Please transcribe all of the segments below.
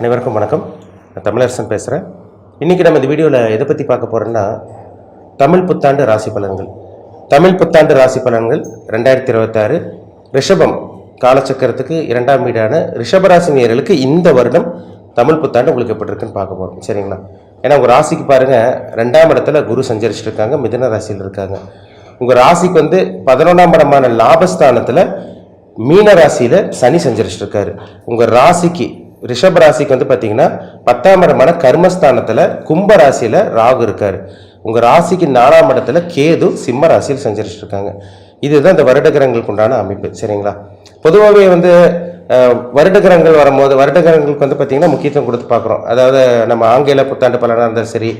அனைவருக்கும் வணக்கம். நான் தமிழரசன் பேசுகிறேன். இன்றைக்கி நம்ம இந்த வீடியோவில் எதை பற்றி பார்க்க போகிறோன்னா, தமிழ் புத்தாண்டு ராசி பலன்கள். தமிழ் புத்தாண்டு ராசி பலன்கள் 2026 ரிஷபம் காலச்சக்கரத்துக்கு 2ஆம் வீடான ரிஷபராசி நேயர்களுக்கு இந்த வருடம் தமிழ் புத்தாண்டு உங்களுக்கு எப்படி இருக்குன்னு பார்க்க போகிறோம். சரிங்களா? ஏன்னா உங்கள் ராசிக்கு பாருங்கள், 2ஆம் இடத்துல குரு சஞ்சரிச்சுட்டு இருக்காங்க, மிதுன ராசியில் இருக்காங்க. உங்கள் ராசிக்கு வந்து 11ஆம் இடமான லாபஸ்தானத்தில் மீன ராசியில் சனி சஞ்சரிச்சுட்டு இருக்காரு. உங்கள் ராசிக்கு ரிஷப ராசிக்கு வந்து பார்த்தீங்கன்னா 10ஆம் இடமான கர்மஸ்தானத்தில் கும்ப ராசியில் ராகு இருக்காரு. உங்கள் ராசிக்கு 4ஆம் இடத்துல கேது சிம்ம ராசியில் சஞ்சரிச்சுட்டு இருக்காங்க. இதுதான் இந்த வருடகிரகங்களுக்கு உண்டான அமைப்பு. சரிங்களா? பொதுவாகவே வந்து வருடகிரகங்கள் வரும்போது வருடகிரகங்களுக்கு வந்து பார்த்திங்கன்னா முக்கியத்துவம் கொடுத்து பார்க்குறோம். அதாவது நம்ம ஆங்கில புத்தாண்டு பலனாக இருந்தாலும் சரி,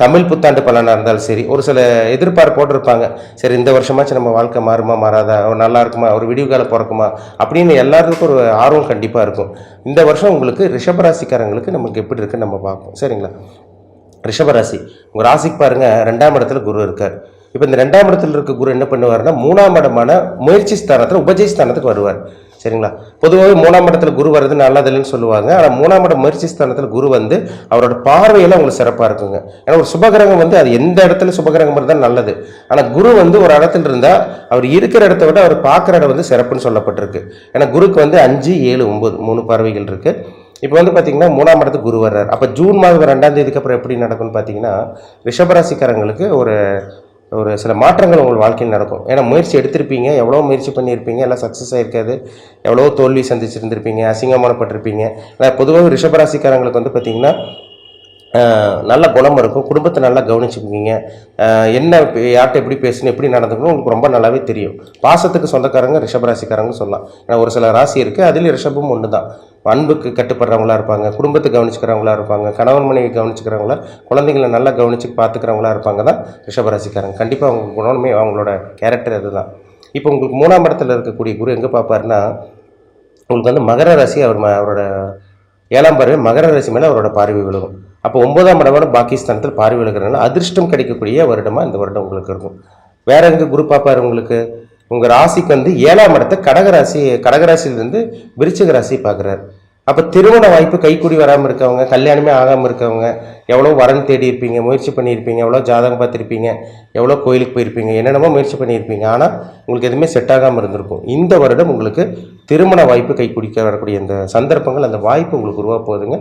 தமிழ் புத்தாண்டு பலனாக இருந்தாலும் சரி, ஒரு சில எதிர்பார்ப்போடு இருப்பாங்க. சரி, இந்த வருஷமாச்சும் நம்ம வாழ்க்கை மாறுமா மாறாதா, நல்லா இருக்குமா, ஒரு விடிவு காலம் பிறக்குமா அப்படின்னு எல்லாருக்கும் ஒரு ஆர்வம் கண்டிப்பாக இருக்கும். இந்த வருஷம் உங்களுக்கு ரிஷபராசிக்காரங்களுக்கு நமக்கு எப்படி இருக்குன்னு நம்ம பார்ப்போம். சரிங்களா? ரிஷபராசி உங்கள் ராசிக்கு பாருங்கள், 2ஆம் இடத்துல குரு இருக்கார். இப்போ இந்த 2ஆம் இடத்துல இருக்க குரு என்ன பண்ணுவார்னா, 3ஆம் இடமான முயற்சி ஸ்தானத்தில் உபஜய ஸ்தானத்துக்கு வருவார். சரிங்களா? பொதுவாகவே 3ஆம் இடத்துல குரு வர்றது நல்லதில்லைன்னு சொல்லுவாங்க. ஆனால் 3ஆம் இடம் முயற்சி ஸ்தானத்தில் குரு வந்து அவரோட பார்வையெல்லாம் உங்களுக்கு சிறப்பாக இருக்குங்க. ஏன்னா ஒரு சுபகிரகம் வந்து அது எந்த இடத்துல சுபகிரகம் இருந்தால் நல்லது. ஆனால் குரு வந்து ஒரு இடத்துல இருந்தால் அவர் இருக்கிற இடத்த விட அவர் பார்க்குற இடம் வந்து சிறப்புன்னு சொல்லப்பட்டிருக்கு. ஏன்னா குருக்கு வந்து 5, 7, 9 3 பார்வைகள் இருக்குது. இப்போ வந்து பார்த்தீங்கன்னா 3ஆம் இடத்துக்கு குரு வர்றார். அப்போ ஜூன் மாதம் 2ஆம் தேதிக்கு அப்புறம் எப்படி நடக்கும்னு பார்த்தீங்கன்னா, ரிஷபராசிக்காரங்களுக்கு ஒரு சில மாற்றங்கள் உங்கள் வாழ்க்கையில் நடக்கும். ஏன்னா முயற்சி எடுத்திருப்பீங்க, எவ்வளோ முயற்சி பண்ணியிருப்பீங்க, எல்லாம் சக்ஸஸ் ஆகிருக்காது, எவ்வளோ தோல்வி சந்திச்சிருந்திருப்பீங்க, அசிங்கமானப்பட்டிருப்பீங்க. ஆனால் பொதுவாக ரிஷபராசிக்காரங்களுக்கு வந்து பார்த்திங்கன்னா நல்ல குணம் இருக்கும், குடும்பத்தை நல்லா கவனிச்சுக்குவீங்க, என்ன யார்கிட்ட எப்படி பேசணும், எப்படி நடந்துக்கணும் உங்களுக்கு ரொம்ப நல்லாவே தெரியும். பாசத்துக்கு சொந்தக்காரங்க ரிஷபராசிக்காரங்க சொல்லலாம். ஏன்னா ஒரு சில ராசி இருக்குது, அதுலேயும் ரிஷபம் ஒன்று தான். அன்புக்கு கட்டுப்படுறவங்களா இருப்பாங்க, குடும்பத்தை கவனிச்சுக்கிறவங்களா இருப்பாங்க, கணவன் மனைவி கவனிச்சுக்கிறவங்களா, குழந்தைங்களை நல்லா கவனிச்சு பார்த்துக்கிறவங்களா இருப்பாங்க தான் ரிஷபராசிக்காரங்க. கண்டிப்பாக அவங்க குணமே அவங்களோட கேரக்டர் அதுதான். இப்போ உங்களுக்கு 3ஆம் இடத்துல இருக்கக்கூடிய குரு எங்கே பார்ப்பாருன்னா, உங்களுக்கு வந்து மகர ராசி, அவரோட 7ஆம் பார்வை மகர ராசி மேலே அவரோட பார்வை விழுகும். அப்போ 9ஆம் இடமான பாகிஸ்தானத்தில் பார்வை விழுகிறதுனால அதிர்ஷ்டம் கிடைக்கக்கூடிய வருடமாக இந்த வருடம் உங்களுக்கு இருக்கும். வேற எங்கே குரு பார்ப்பார் உங்களுக்கு? உங்கள் ராசிக்கு வந்து 7ஆம் இடத்தை கடகராசியிலிருந்து விருச்சிக ராசி பார்க்குறாரு. அப்போ திருமண வாய்ப்பு கைக்கூடி வராமல் இருக்கவங்க, கல்யாணமே ஆகாமல் இருக்கவங்க, எவ்வளோ வரன் தேடி இருப்பீங்க, முயற்சி பண்ணியிருப்பீங்க, எவ்வளோ ஜாதகம் பார்த்துருப்பீங்க, எவ்வளோ கோயிலுக்கு போயிருப்பீங்க, என்னென்னமோ முயற்சி பண்ணியிருப்பீங்க. ஆனால் உங்களுக்கு எதுவுமே செட் ஆகாமல் இருந்திருக்கும். இந்த வருடம் உங்களுக்கு திருமண வாய்ப்பு கைக்குடிக்க வரக்கூடிய இந்த சந்தர்ப்பங்கள், அந்த வாய்ப்பு உங்களுக்கு உருவாக போகுதுங்க.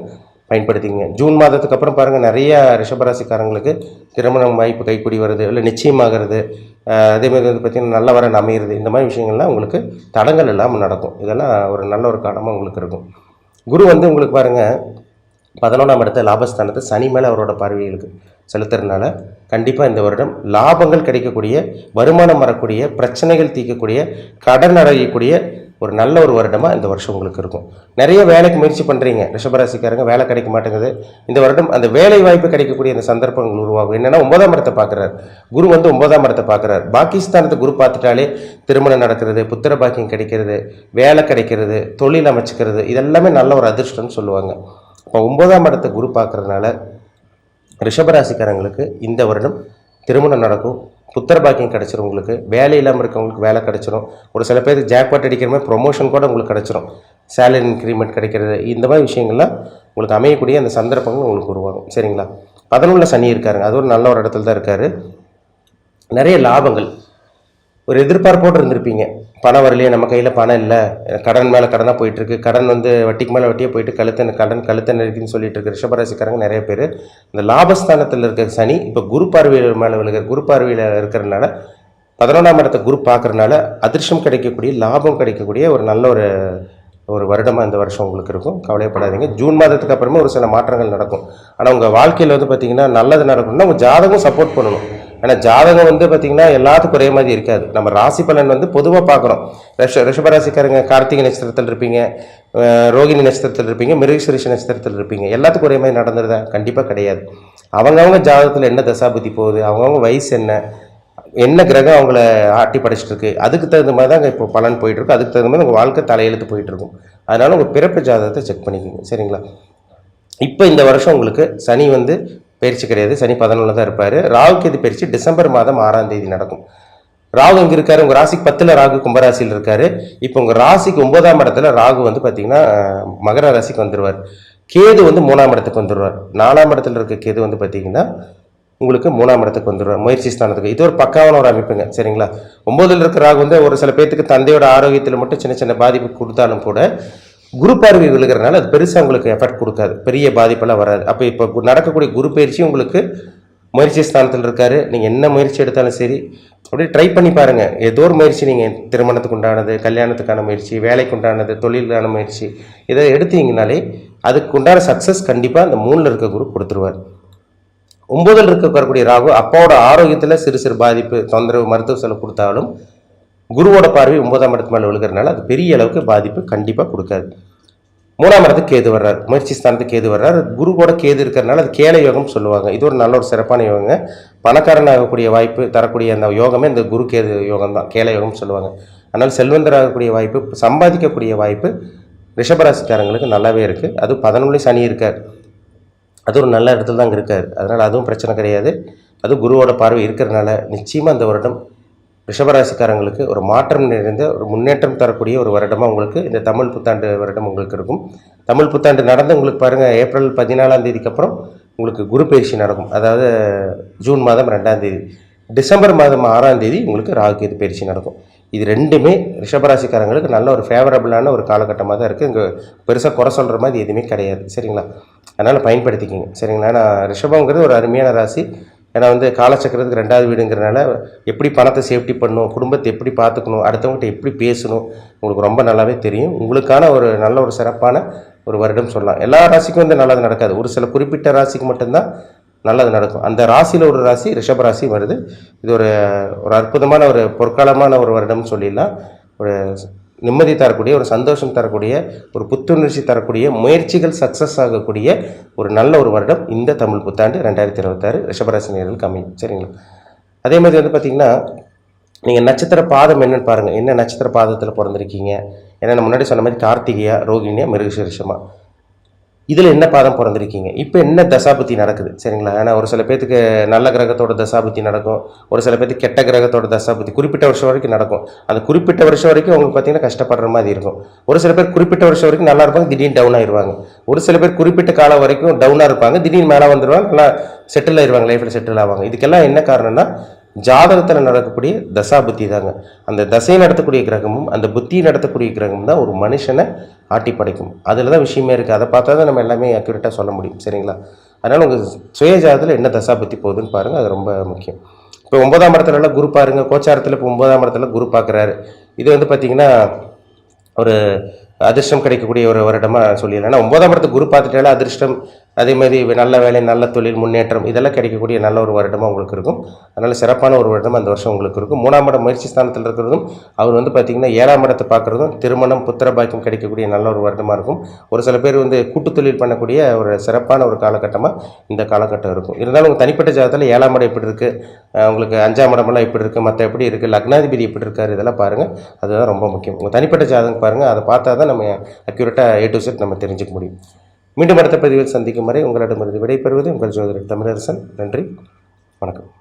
பயன்படுத்திங்க. ஜூன் மாதத்துக்கு அப்புறம் பாருங்கள், நிறைய ரிஷபராசிக்காரங்களுக்கு திருமணம் வாய்ப்பு கைக்கூடி வருது, இல்லை நிச்சயமாகிறது, அதேமாதிரி வந்து பார்த்திங்கன்னா நல்ல வரன் அமையிறது. இந்த மாதிரி விஷயங்கள்லாம் உங்களுக்கு தடங்கள் இல்லாமல் நடக்கும். இதெல்லாம் ஒரு நல்ல ஒரு காலமாக உங்களுக்கு இருக்கும். குரு வந்து உங்களுக்கு பாருங்கள் 11ஆம் இடத்த லாபஸ்தானத்தை சனி மேலே அவரோட பார்வைகளுக்கு செலுத்துறதுனால கண்டிப்பாக இந்த வருடம் லாபங்கள் கிடைக்கக்கூடிய, வருமானம் வரக்கூடிய, பிரச்சனைகள் தீர்க்கக்கூடிய, கடன் அடையக்கூடிய ஒரு நல்ல ஒரு வருடமாக இந்த வருஷம் உங்களுக்கு இருக்கும். நிறைய வேலைக்கு முயற்சி பண்ணுறீங்க ரிஷபராசிக்காரங்க, வேலை கிடைக்க மாட்டேங்குது. இந்த வருடம் அந்த வேலை வாய்ப்பு கிடைக்கக்கூடிய அந்த சந்தர்ப்பங்கள் உருவாகும். என்னென்னா 9ஆம் இடத்தை பார்க்குறாரு குரு, வந்து 9ஆம் இடத்தை பார்க்குறாரு. பாகிஸ்தானத்தை குரு பார்த்துட்டாலே திருமணம் நடக்கிறது, புத்திர பாக்கியம் கிடைக்கிறது, வேலை கிடைக்கிறது, தொழில் அமைச்சிக்கிறது, இதெல்லாமே நல்ல ஒரு அதிர்ஷ்டம்னு சொல்லுவாங்க. இப்போ 9ஆம் இடத்தை குரு பார்க்குறதுனால ரிஷபராசிக்காரங்களுக்கு இந்த வருடம் திருமணம் நடக்கும், புத்திர பாக்கியம் கிடச்சிரும், உங்களுக்கு வேலை இல்லாமல் இருக்கவங்களுக்கு வேலை கிடச்சிரும், ஒரு சில பேர் ஜாக்பாட் அடிக்கிற மாதிரி ப்ரொமோஷன் கூட உங்களுக்கு கிடச்சிரும், சேலரி இன்க்ரிமெண்ட் கிடைக்கிறது, இந்த மாதிரி விஷயங்கள்லாம் உங்களுக்கு அமையக்கூடிய அந்த சந்தர்ப்பங்கள் உங்களுக்கு உருவாகும். சரிங்களா? 11 சனி இருக்காருங்க, அது ஒரு நல்ல ஒரு இடத்துல தான் இருக்கார். நிறைய லாபங்கள், ஒரு எதிர்பார்ப்போடு இருந்திருப்பீங்க, பணம் வரலையே, நம்ம கையில் பணம் இல்லை, கடன் மேலே கடனாக போயிட்டுருக்கு, கடன் வந்து வட்டிக்கு மேலே வட்டியே போயிட்டு கழுத்தை நெருக்கின்னு சொல்லிட்டு இருக்க ரிஷபராசிக்காரங்க நிறைய பேர். இந்த லாபஸ்தானத்தில் இருக்கிற சனி இப்போ குரு பார்வையில் மேலே விழுகிற, குரு பார்வையில் இருக்கிறதுனால 11ஆம் இடத்தை குரு பார்க்குறதுனால அதிர்ஷ்டம் கிடைக்கக்கூடிய, லாபம் கிடைக்கக்கூடிய ஒரு நல்ல ஒரு வருடமாக இந்த வருஷம் உங்களுக்கு இருக்கும். கவலைப்படாதீங்க. ஜூன் மாதத்துக்கு அப்புறமே ஒரு சில மாற்றங்கள் நடக்கும். ஆனால் உங்கள் வாழ்க்கையில் வந்து பார்த்திங்கன்னா நல்லது நடக்கணும்னா உங்கள் ஜாதகம் சப்போர்ட் பண்ணணும். ஆனால் ஜாதகம் வந்து பார்த்திங்கன்னா எல்லாத்துக்கும் ஒரே மாதிரி இருக்காது. நம்ம ராசி பலன் வந்து பொதுவாக பார்க்குறோம். ரிஷபராசிக்காரங்க கார்த்திகை நட்சத்திரத்தில் இருப்பீங்க, ரோகிணி நட்சத்திரத்தில் இருப்பீங்க, மிருகசீரிஷ நட்சத்திரத்தில் இருப்பீங்க. எல்லாத்துக்கும் ஒரே மாதிரி நடந்துருதா? கண்டிப்பாக கிடையாது. அவங்கவுங்க ஜாதகத்தில் என்ன தசாபுத்தி போகுது, அவங்கவுங்க வயசு என்ன கிரகம் அவங்கள ஆட்டி படைச்சிட்டு இருக்கு, அதுக்கு தகுந்த மாதிரி தான் இப்போ பலன் போயிட்டுருக்கு. அதுக்கு தகுந்த மாதிரி உங்கள் வாழ்க்கை தலையெழுத்து போயிட்டுருக்கும். அதனால் உங்கள் பிறப்பு ஜாதகத்தை செக் பண்ணிக்கோங்க. சரிங்களா? இப்போ இந்த வருஷம் உங்களுக்கு சனி வந்து பயிற்சி கிடையாது, சனி 11 தான் இருப்பார். ராகுக்கு இது பயிற்சி டிசம்பர் மாதம் 6ஆம் தேதி நடக்கும். ராகு இங்கே இருக்காரு, உங்கள் ராசிக்கு 10ல் ராகு கும்பராசியில் இருக்காரு. இப்போ உங்கள் ராசிக்கு 9ஆம் இடத்துல ராகு வந்து பார்த்தீங்கன்னா மகர ராசிக்கு வந்துடுவார். கேது வந்து 3ஆம் இடத்துக்கு வந்துடுவார். 4ஆம் இடத்துல இருக்க கேது வந்து பார்த்தீங்கன்னா உங்களுக்கு 3ஆம் இடத்துக்கு வந்துடுவார், முயற்சி ஸ்தானத்துக்கு. இது ஒரு பக்காவான ஒரு அமைப்புங்க, சரிங்களா? 9ல் இருக்கிற ராகு வந்து ஒரு சில பேர்த்துக்கு தந்தையோட ஆரோக்கியத்தில் மட்டும் சின்ன சின்ன பாதிப்பு கொடுத்தாலும் கூட குரு பார்வை விழுகிறனால அது பெருசாக உங்களுக்கு எஃபெக்ட் கொடுக்காது, பெரிய பாதிப்பெல்லாம் வராது. அப்போ இப்போ நடக்கக்கூடிய குரு பயிற்சி உங்களுக்கு முயற்சி ஸ்தானத்தில் இருக்காரு. நீங்கள் என்ன முயற்சி எடுத்தாலும் சரி அப்படியே ட்ரை பண்ணி பாருங்கள். ஏதோ ஒரு முயற்சி, நீங்கள் திருமணத்துக்கு உண்டானது, கல்யாணத்துக்கான முயற்சி, வேலைக்கு உண்டானது, தொழிலுக்கான முயற்சி, இதை எடுத்தீங்கனாலே அதுக்கு உண்டான சக்ஸஸ் கண்டிப்பாக அந்த 3ல் இருக்க குரு கொடுத்துருவார். 9ல் இருக்கக்கூடிய ராகு அப்பாவோட ஆரோக்கியத்தில் சிறு சிறு பாதிப்பு, தொந்தரவு, மருத்துவ செலவு கொடுத்தாலும் குருவோட பார்வை 9ஆம் இடத்து மேலே விழுகிறதுனால அது பெரிய அளவுக்கு பாதிப்பு கண்டிப்பாக கொடுக்காது. 3ஆம் இடத்துக்கு கேது வர்றார், முயற்சி ஸ்தானத்துக்கு கேது வர்றார். குருவோட கேது இருக்கிறதுனால அது கேள யோகம் சொல்லுவாங்க. இது ஒரு நல்ல ஒரு சிறப்பான யோகங்க. பணக்காரன் ஆகக்கூடிய வாய்ப்பு தரக்கூடிய அந்த யோகமே இந்த குரு கேது யோகம் தான், கேள யோகம் சொல்லுவாங்க. அதனால் செல்வந்தர் ஆகக்கூடிய வாய்ப்பு, சம்பாதிக்கக்கூடிய வாய்ப்பு ரிஷபராசிக்காரங்களுக்கு நல்லாவே இருக்குது. அது 11 சனி இருக்கார், அது ஒரு நல்ல இடத்துல தான் இருக்கார். அதனால் அதுவும் பிரச்சனை கிடையாது. அதுவும் குருவோட பார்வை இருக்கிறதுனால நிச்சயமாக அந்த வருடம் ரிஷபராசிக்காரங்களுக்கு ஒரு மாற்றம் நிறைந்த ஒரு முன்னேற்றம் தரக்கூடிய ஒரு வருடமாக உங்களுக்கு இந்த தமிழ் புத்தாண்டு வருடம் உங்களுக்கு இருக்கும். தமிழ் புத்தாண்டு நடந்து உங்களுக்கு பாருங்கள், ஏப்ரல் 14ஆம் தேதிக்கு அப்புறம் உங்களுக்கு குரு பயிற்சி நடக்கும். அதாவது ஜூன் மாதம் 2ஆம் தேதி, டிசம்பர் மாதம் 6ஆம் தேதி உங்களுக்கு ராகு கேது பயிற்சி நடக்கும். இது ரெண்டுமே ரிஷபராசிக்காரங்களுக்கு நல்ல ஒரு ஃபேவரபுளான ஒரு காலகட்டமாக தான் இருக்குது. இங்கே பெருசாக குறை சொல்கிற மாதிரி எதுவுமே கிடையாது, சரிங்களா? அதனால் பயன்படுத்திக்கிங்க, சரிங்களா? ஏன்னா ரிஷபங்கிறது ஒரு அருமையான ராசி. ஏன்னா வந்து காலச்சக்கரத்துக்கு 2வது வீடுங்கிறனால எப்படி பணத்தை சேஃப்டி பண்ணணும், குடும்பத்தை எப்படி பார்த்துக்கணும், அடுத்தவங்ககிட்ட எப்படி பேசணும் உங்களுக்கு ரொம்ப நல்லாவே தெரியும். உங்களுக்கான ஒரு நல்ல ஒரு சிறப்பான ஒரு வருடம் சொல்லலாம். எல்லா ராசிக்கும் வந்து நல்லது நடக்காது, ஒரு சில குறிப்பிட்ட ராசிக்கு மட்டும்தான் நல்லது நடக்கும். அந்த ராசியில் ஒரு ராசி ரிஷபராசி வருது. இது ஒரு அற்புதமான ஒரு பொற்காலமான ஒரு வருடம்னு சொல்லிடலாம். ஒரு நிம்மதி தரக்கூடிய, ஒரு சந்தோஷம் தரக்கூடிய, ஒரு புத்துணர்ச்சி தரக்கூடிய, முயற்சிகள் சக்ஸஸ் ஆகக்கூடிய ஒரு நல்ல ஒரு வருடம் இந்த தமிழ் புத்தாண்டு 2026 ரிஷபராசி நேயர்களுக்கு அமையும், சரிங்களா? அதே மாதிரி வந்து பார்த்திங்கன்னா நீங்கள் நட்சத்திர பாதம் என்னென்னு பாருங்கள். என்ன நட்சத்திர பாதத்தில் பிறந்திருக்கீங்க? ஏன்னா நான் முன்னாடி சொன்ன மாதிரி கார்த்திகையா, ரோகிணியா, மிருகசீரிஷமா, இதில் என்ன பாதம் பிறந்திருக்கீங்க, இப்போ என்ன தசாபுத்தி நடக்குது, சரிங்களா? ஏன்னா ஒரு சில பேர்த்துக்கு நல்ல கிரகத்தோட தசாபுத்தி நடக்கும், ஒரு சில பேர்த்துக்கு கெட்ட கிரகத்தோட தசாபுத்தி குறிப்பிட்ட வருஷம் வரைக்கும் நடக்கும். அந்த குறிப்பிட்ட வருஷம் வரைக்கும் உங்களுக்கு பார்த்தீங்கன்னா கஷ்டப்படுற மாதிரி இருக்கும். ஒரு சில பேர் குறிப்பிட்ட வருஷம் வரைக்கும் நல்லா இருப்பாங்க, திடீர்னு டவுன் ஆயிடுவாங்க. ஒரு சில பேர் குறிப்பிட்ட காலம் வரைக்கும் டவுனாக இருப்பாங்க, திடீர்னு மேலே வந்துடுவாங்க, நல்லா செட்டில் ஆயிடுவாங்க, லைஃப்பில் செட்டில் ஆவாங்க. இதுக்கெல்லாம் என்ன காரணம்னா ஜாதகத்தில் நடக்கக்கூடிய தசாபுத்தி தாங்க. அந்த தசையை நடத்தக்கூடிய கிரகமும் அந்த புத்தியை நடத்தக்கூடிய கிரகமும் தான் ஒரு மனுஷனை ஆட்டி படைக்கும். அதில் தான் விஷயமே இருக்குது. அதை பார்த்தா தான் நம்ம எல்லாமே அக்யூரேட்டாக சொல்ல முடியும், சரிங்களா? அதனால் உங்கள் சுய ஜாதகத்தில் என்ன தசாபுத்தி போகுதுன்னு பாருங்கள், அது ரொம்ப முக்கியம். இப்போ 9ஆம் இடத்துலலாம் குரு பாருங்கள், கோச்சாரத்தில் இப்போ 9ஆம் இடத்துல குரு பார்க்குறாரு. இது வந்து பார்த்திங்கன்னா ஒரு அதிர்ஷ்டம் கிடைக்கக்கூடிய ஒரு வருடமாக சொல்லிடலாம். ஏன்னா 9ஆம் இடத்துக்கு குரு பார்த்துட்டாலே அதிர்ஷ்டம், அதே மாதிரி நல்ல வேலை, நல்ல தொழில், முன்னேற்றம், இதெல்லாம் கிடைக்கக்கூடிய நல்ல ஒரு வருடமாக உங்களுக்கு இருக்கும். அதனால் சிறப்பான ஒரு வருடம் அந்த வருஷம் உங்களுக்கு இருக்கும். 3ஆம் இடம் முயற்சி ஸ்தானத்தில் இருக்கிறதும் அவர் வந்து பார்த்திங்கன்னா 7ஆம் இடத்தை பார்க்குறதும் திருமணம், புத்திர பாக்கியம் கிடைக்கக்கூடிய நல்ல ஒரு வருடமாக இருக்கும். ஒரு சில பேர் வந்து கூட்டு தொழில் பண்ணக்கூடிய ஒரு சிறப்பான ஒரு காலகட்டமாக இந்த காலகட்டம் இருக்கும். இருந்தாலும் உங்கள் தனிப்பட்ட ஜாதகத்தில் 7ஆம் இடம் எப்படி இருக்குது, உங்களுக்கு 5ஆம் இடமெல்லாம் எப்படி இருக்குது, மற்ற எப்படி இருக்குது, லக்னாதிபதி எப்படி இருக்கார், இதெல்லாம் பாருங்கள். அதுதான் ரொம்ப முக்கியம். உங்கள் தனிப்பட்ட ஜாதகம் பாருங்கள், அதை பார்த்தா தான் நம்ம அக்யூரேட்டாக A to Z நம்ம தெரிஞ்சுக்க முடியும். மீண்டும் அடுத்த பதிவில் சந்திக்கும் வரை உங்களிடமிருந்து விடைபெறுவது உங்கள் ஜோதிடர் தமிழரசன். நன்றி, வணக்கம்.